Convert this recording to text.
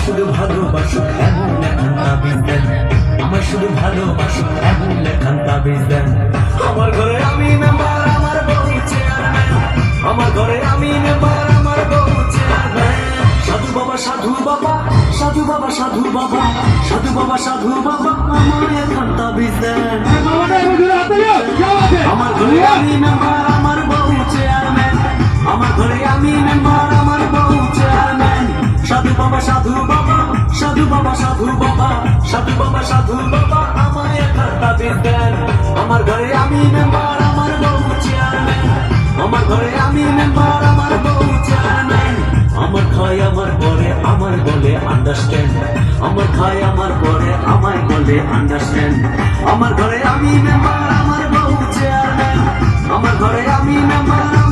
শুধু ভালোবাসো এমন লেখান তাবিজ দেন, আমার শুধু ভালোবাসো এমন লেখান তাবিজ দেন। আমার ঘরে আমি মেম্বার, আমার বউ চেয়ারম্যান, আমার ঘরে আমি মেম্বার, আমার বউ চেয়ারম্যান। সাধু বাবা সাধু বাবা, সাধু বাবা সাধু বাবা, সাধু বাবা সাধু বাবা, আমার লেখান তাবিজ দেন। আমার ঘরে আমি মেম্বার, আমার বউ চেয়ারম্যান, আমার ঘরে আমি মেম্বার, আমার বউ চেয়ারম্যান। সাধু বাবা সাধু বাবা, সাধু বাবা সাধু বাবা, সাধু বাবা সাধু বাবা, আমায় একটা তাবিজ দেন। আমার ঘরে আমি মেম্বার, আমার বউ চেয়ারম্যান, আমার ঘরে আমি মেম্বার, আমার বউ চেয়ারম্যান। আমার খায় আমার পরে আমায় বলে আন্ডারস্ট্যান্ড, আমার খায় আমার পরে আমায় বলে আন্ডারস্ট্যান্ড। আমার ঘরে আমি মেম্বার, আমার বউ চেয়ারম্যান, আমার ঘরে আমি মেম্বার।